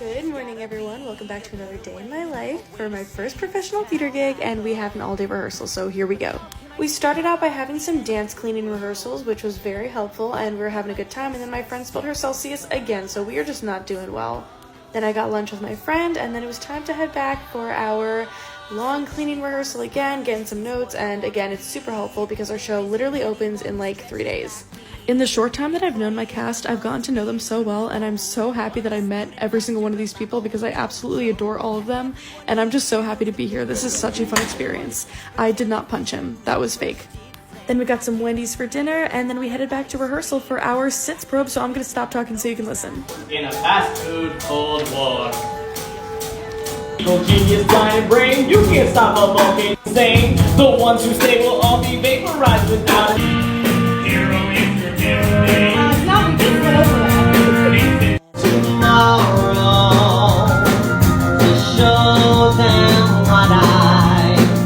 Good morning, everyone. Welcome back to another day in my life for my first professional theater gig, and we have an all-day rehearsal, so here we go. We started out by having some dance cleaning rehearsals, which was very helpful, and we were having a good time, and then my friend spilled her Celsius again, so we are just not doing well. Then I got lunch with my friend, and then it was time to head back for our long cleaning rehearsal again, getting some notes, and again, it's super helpful because our show literally opens in like 3 days. In the short time that I've known my cast, I've gotten to know them so well, and I'm so happy that I met every single one of these people because I absolutely adore all of them, and I'm just so happy to be here. This is such a fun experience. I did not punch him. That was fake. Then we got some Wendy's for dinner, and then we headed back to rehearsal for our sits probe, so I'm gonna stop talking so you can listen. In a fast food cold war, evil genius, giant brain, you can't stop a monkey insane. The ones who stay will all be vaporized without a hero in your day. Now we just went over that. Tomorrow, to show them what I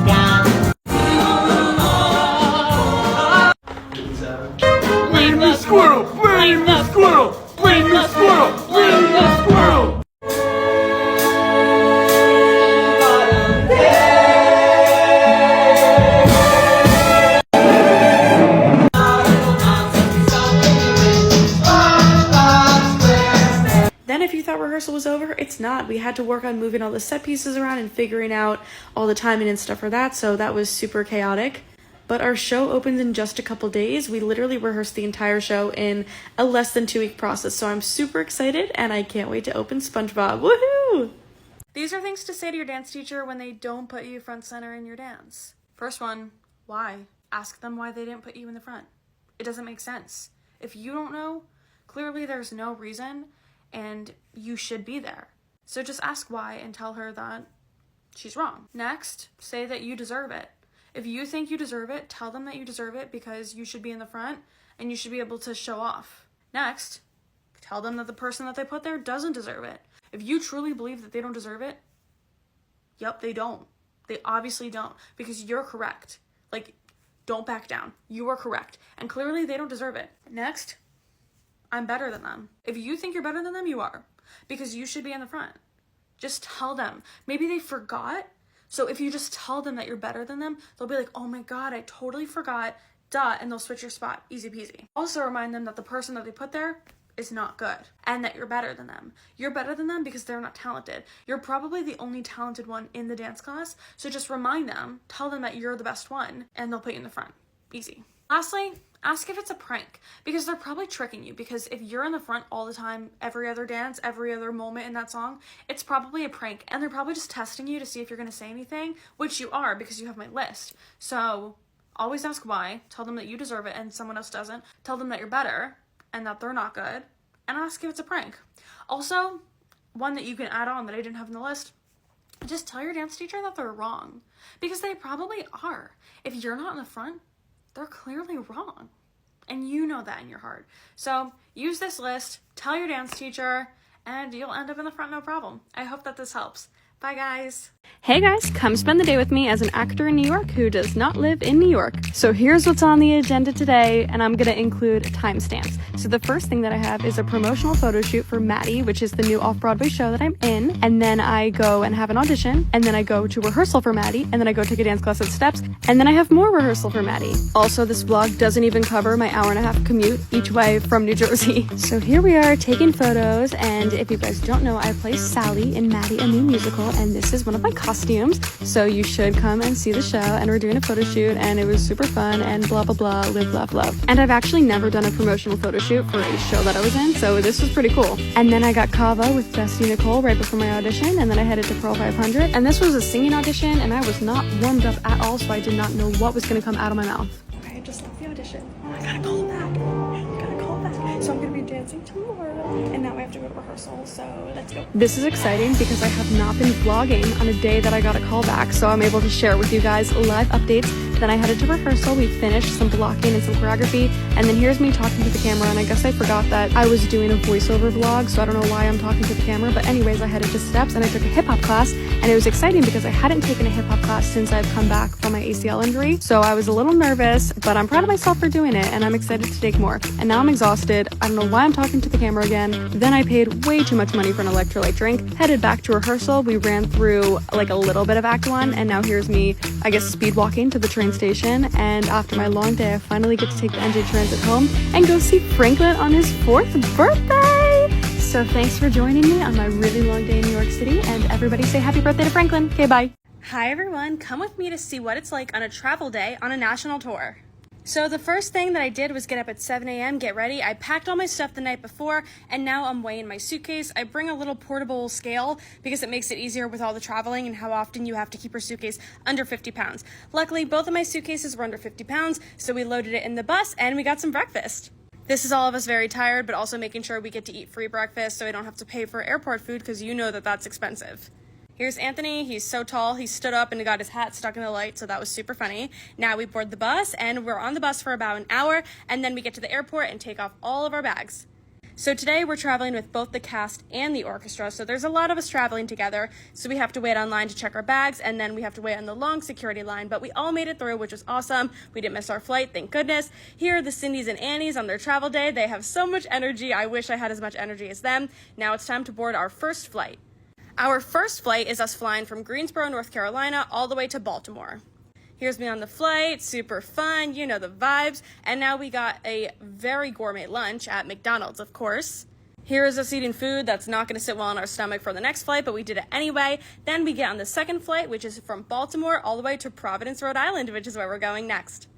got. Blame the squirrel! Blame the squirrel! Blame the squirrel! Blame the squirrel! Then if you thought rehearsal was over, it's not. We had to work on moving all the set pieces around and figuring out all the timing and stuff for that, so that was super chaotic. But our show opens in just a couple days. We literally rehearsed the entire show in a less than 2-week process, so I'm super excited and I can't wait to open SpongeBob. Woohoo! These are things to say to your dance teacher when they don't put you front center in your dance. First one, why? Ask them why they didn't put you in the front. It doesn't make sense. If you don't know, clearly there's no reason and you should be there. So just ask why and tell her that she's wrong. Next, say that you deserve it. If you think you deserve it, tell them that you deserve it because you should be in the front and you should be able to show off. Next, tell them that the person that they put there doesn't deserve it. If you truly believe that they don't deserve it, yep, they don't. They obviously don't because you're correct. Like, don't back down. You are correct. And clearly they don't deserve it. Next, I'm better than them. If you think you're better than them, you are. Because you should be in the front. Just tell them. Maybe they forgot. So if you just tell them that you're better than them, they'll be like, oh my god, I totally forgot, duh, and they'll switch your spot, easy peasy. Also remind them that the person that they put there is not good, and that you're better than them. You're better than them because they're not talented. You're probably the only talented one in the dance class, so just remind them, tell them that you're the best one, and they'll put you in the front. Easy. Lastly, ask if it's a prank, because they're probably tricking you, because if you're in the front all the time, every other dance, every other moment in that song, it's probably a prank, and they're probably just testing you to see if you're going to say anything, which you are, because you have my list. So, always ask why, tell them that you deserve it and someone else doesn't, tell them that you're better, and that they're not good, and ask if it's a prank. Also, one that you can add on that I didn't have in the list, just tell your dance teacher that they're wrong, because they probably are. If you're not in the front, they're clearly wrong. And you know that in your heart. So use this list, tell your dance teacher, and you'll end up in the front no problem. I hope that this helps. Bye, guys. Hey, guys, come spend the day with me as an actor in New York who does not live in New York. So here's what's on the agenda today, and I'm going to include timestamps. So the first thing that I have is a promotional photo shoot for Maddie, which is the new off-Broadway show that I'm in. And then I go and have an audition, and then I go to rehearsal for Maddie, and then I go take a dance class at Steps, and then I have more rehearsal for Maddie. Also, this vlog doesn't even cover my hour-and-a-half commute each way from New Jersey. So here we are taking photos, and if you guys don't know, I play Sally in Maddie, a new musical, and this is one of my costumes, so you should come and see the show. And we're doing a photo shoot, and it was super fun, and blah blah blah, live love love. And I've actually never done a promotional photo shoot for a show that I was in, so this was pretty cool. And then I got Kava with Dusty Nicole right before my audition, and then I headed to Pearl 500, and this was a singing audition, and I was not warmed up at all, so I did not know what was going to come out of my mouth. Okay, I just left the audition. I gotta call it back. So I'm gonna be dancing tomorrow, and now I have to go to rehearsal, so let's go. This is exciting because I have not been vlogging on a day that I got a call back, so I'm able to share with you guys live updates Then I headed to rehearsal. We finished some blocking and some choreography, and then here's me talking to the camera, and I guess I forgot that I was doing a voiceover vlog, so I don't know why I'm talking to the camera, but anyways, I headed to Steps and I took a hip-hop class, and it was exciting because I hadn't taken a hip-hop class since I've come back from my ACL injury, so I was a little nervous, but I'm proud of myself for doing it, and I'm excited to take more. And now I'm exhausted. I don't know why I'm talking to the camera again. Then I paid way too much money for an electrolyte drink, headed back to rehearsal. We ran through like a little bit of Act 1, and now here's me, I guess, speed walking to the train station, and after my long day, I finally get to take the NJ Transit home and go see Franklin on his 4th birthday! So thanks for joining me on my really long day in New York City, and everybody say happy birthday to Franklin. Okay, bye. Hi everyone, come with me to see what it's like on a travel day on a national tour. So the first thing that I did was get up at 7 a.m., get ready. I packed all my stuff the night before, and now I'm weighing my suitcase. I bring a little portable scale because it makes it easier with all the traveling and how often you have to keep your suitcase under 50 pounds. Luckily, both of my suitcases were under 50 pounds, so we loaded it in the bus and we got some breakfast. This is all of us very tired, but also making sure we get to eat free breakfast so we don't have to pay for airport food because you know that that's expensive. Here's Anthony. He's so tall. He stood up and got his hat stuck in the light, so that was super funny. Now we board the bus, and we're on the bus for about an hour, and then we get to the airport and take off all of our bags. So today we're traveling with both the cast and the orchestra, so there's a lot of us traveling together, so we have to wait online to check our bags, and then we have to wait on the long security line, but we all made it through, which was awesome. We didn't miss our flight, thank goodness. Here are the Cindy's and Annies on their travel day. They have so much energy. I wish I had as much energy as them. Now it's time to board our first flight. Our first flight is us flying from Greensboro, North Carolina, all the way to Baltimore. Here's me on the flight, super fun, you know the vibes. And now we got a very gourmet lunch at McDonald's, of course. Here is us eating food that's not gonna sit well in our stomach for the next flight, but we did it anyway. Then we get on the second flight, which is from Baltimore all the way to Providence, Rhode Island, which is where we're going next.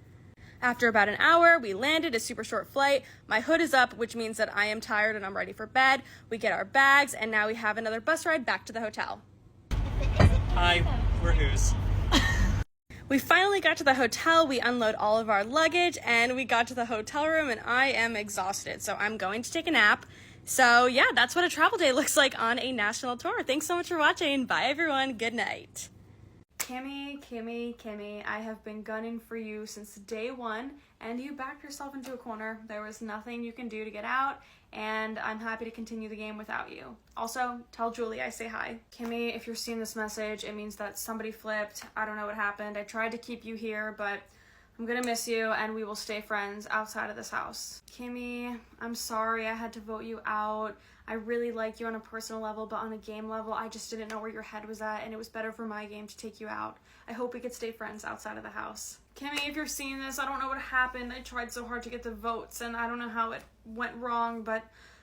After about an hour, we landed, a super short flight. My hood is up, which means that I am tired and I'm ready for bed. We get our bags, and now we have another bus ride back to the hotel. Hi, we're Who's. We finally got to the hotel, we unload all of our luggage, and we got to the hotel room, and I am exhausted, so I'm going to take a nap. So yeah, that's what a travel day looks like on a national tour. Thanks so much for watching. Bye everyone, good night. Kimmy, I have been gunning for you since day one, and you backed yourself into a corner. There was nothing you can do to get out, and I'm happy to continue the game without you. Also, tell Julie I say hi. Kimmy, if you're seeing this message, it means that somebody flipped. I don't know what happened. I tried to keep you here, but I'm gonna miss you, and we will stay friends outside of this house. Kimmy, I'm sorry I had to vote you out. I really like you on a personal level, but on a game level, I just didn't know where your head was at, and it was better for my game to take you out. I hope we could stay friends outside of the house. Kimmy, if you're seeing this, I don't know what happened. I tried so hard to get the votes, and I don't know how it went wrong, but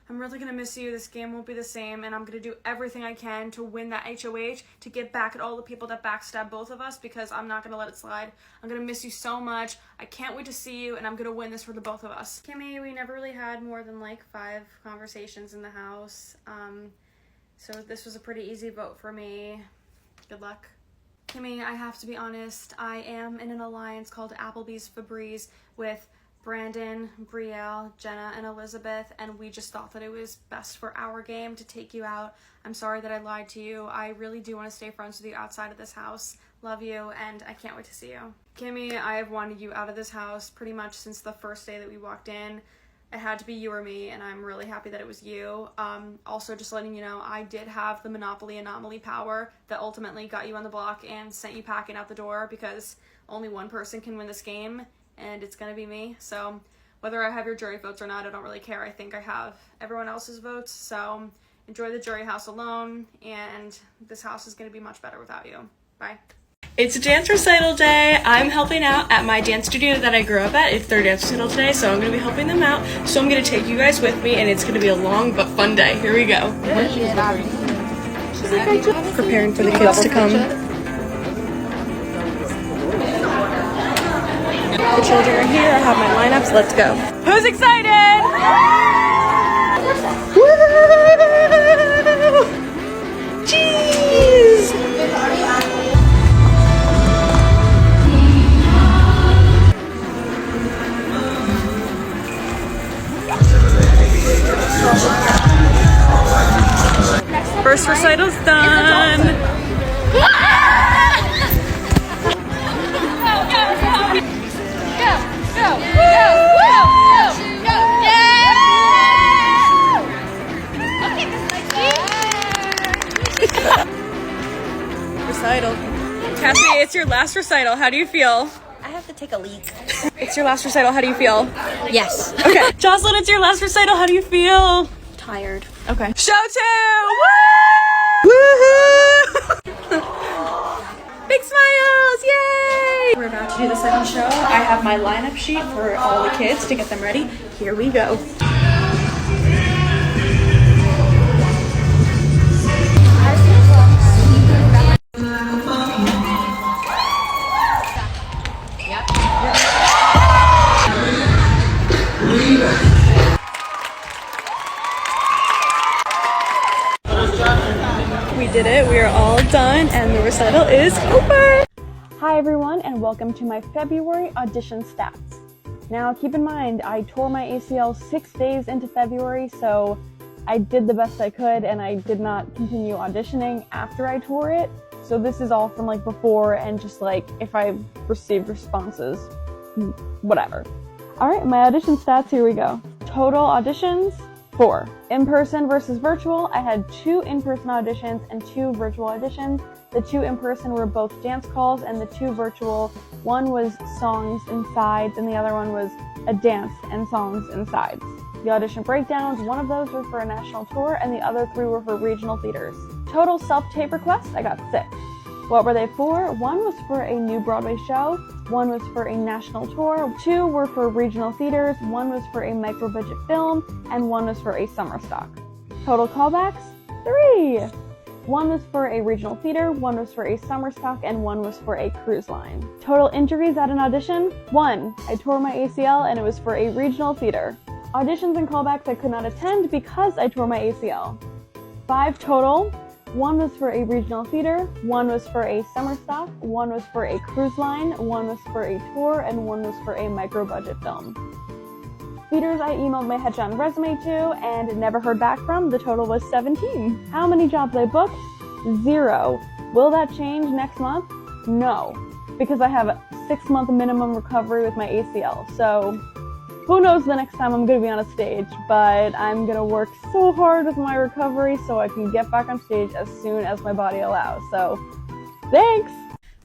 I'm really gonna miss you. This game won't be the same, and I'm gonna do everything I can to win that HOH, to get back at all the people that backstabbed both of us, because I'm not gonna let it slide. I'm gonna miss you so much. I can't wait to see you, and I'm gonna win this for the both of us. Kimmy, we never really had more than like 5 conversations in the house, so this was a pretty easy vote for me. Good luck. Kimmy, I have to be honest, I am in an alliance called Applebee's Febreze with Brandon, Brielle, Jenna, and Elizabeth, and we just thought that it was best for our game to take you out. I'm sorry that I lied to you. I really do want to stay friends with you outside of this house. Love you, and I can't wait to see you. Kimmy, I have wanted you out of this house pretty much since the first day that we walked in. It had to be you or me, and I'm really happy that it was you. Also, just letting you know, I did have the Monopoly Anomaly power that ultimately got you on the block and sent you packing out the door, because only one person can win this game, and it's gonna be me. So whether I have your jury votes or not, I don't really care. I think I have everyone else's votes, so enjoy the jury house alone, and this house is gonna be much better without you. Bye. It's a dance recital day. I'm helping out at my dance studio that I grew up at. It's their dance recital today, so I'm going to be helping them out. So I'm going to take you guys with me, and it's going to be a long but fun day. Here we go. Preparing for the kids to come. The children are here. I have my lineups. Let's go. Who's excited? Woo! Jeez! First recital's done. Recital. Cassie, it's your last recital. How do you feel? I have to take a leak. It's your last recital. How do you feel? Yes. Okay. Jocelyn, it's your last recital. How do you feel? Tired. Okay. Show 2! Woo! Big smiles! Yay! We're about to do the second show. I have my lineup sheet for all the kids to get them ready. Here we go. We did it. We are all done and the recital is over. Hi everyone and welcome to my February audition stats. Now keep in mind I tore my ACL 6 days into February, so I did the best I could and I did not continue auditioning after I tore it. So this is all from like before and just like if I've received responses, whatever. Alright, my audition stats, here we go. Total auditions, 4. In-person versus virtual, I had 2 in-person auditions and 2 virtual auditions. The 2 in-person were both dance calls and the 2 virtual, one was songs and sides and the other one was a dance and songs and sides. The audition breakdowns, one of those were for a national tour and the other 3 were for regional theaters. Total self-tape requests, I got 6. What were they for? 1 was for a new Broadway show, 1 was for a national tour, 2 were for regional theaters, 1 was for a micro-budget film, and 1 was for a summer stock. Total callbacks? 3! 1 was for a regional theater, 1 was for a summer stock, and 1 was for a cruise line. Total injuries at an audition? 1. I tore my ACL and it was for a regional theater. Auditions and callbacks I could not attend because I tore my ACL. 5 total. 1 was for a regional theater, 1 was for a summer stock, 1 was for a cruise line, 1 was for a tour, and 1 was for a micro-budget film. Theaters I emailed my headshot and resume to and never heard back from, the total was 17. How many jobs I booked? 0. Will that change next month? No, because I have a 6-month minimum recovery with my ACL, so who knows the next time I'm going to be on a stage, but I'm going to work so hard with my recovery so I can get back on stage as soon as my body allows. So, thanks!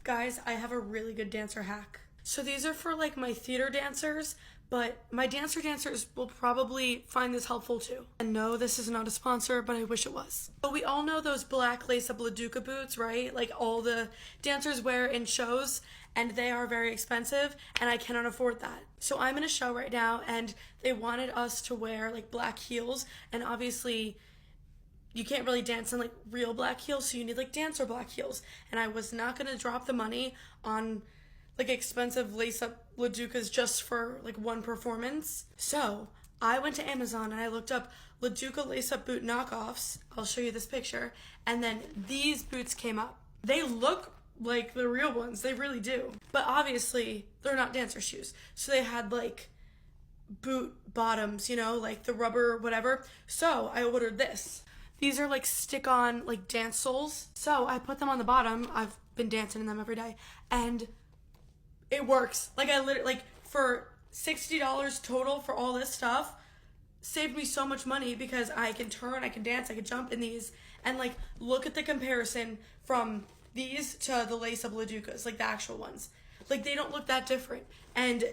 Guys, I have a really good dancer hack. So these are for like my theater dancers, but my dancers will probably find this helpful too. And no, this is not a sponsor, but I wish it was. But we all know those black lace-up Laduca boots, right? Like all the dancers wear in shows, and they are very expensive, and I cannot afford that. So I'm in a show right now, and they wanted us to wear like black heels, and obviously you can't really dance in like real black heels, so you need like dancer black heels. And I was not gonna drop the money on like expensive lace-up Laducas just for like one performance. So I went to Amazon and I looked up Laduca lace-up boot knockoffs. I'll show you this picture. And then these boots came up. They look like the real ones, they really do. But obviously, they're not dancer shoes. So they had like boot bottoms, you know, like the rubber whatever. So I ordered this. These are like stick-on like dance soles. So I put them on the bottom. I've been dancing in them every day. And it works. Like I literally, like for $60 total for all this stuff, saved me so much money because I can turn, I can dance, I can jump in these. And like, look at the comparison from these to the lace-up Laducas, like the actual ones. Like they don't look that different. And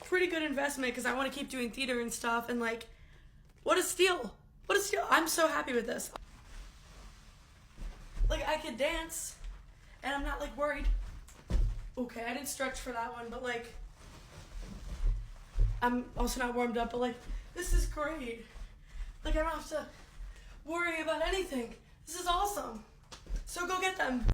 pretty good investment because I want to keep doing theater and stuff. And like, what a steal. What a steal. I'm so happy with this. Like I could dance and I'm not like worried. Okay, I didn't stretch for that one, but like, I'm also not warmed up, but like, this is great. Like I don't have to worry about anything. This is awesome. So go get them.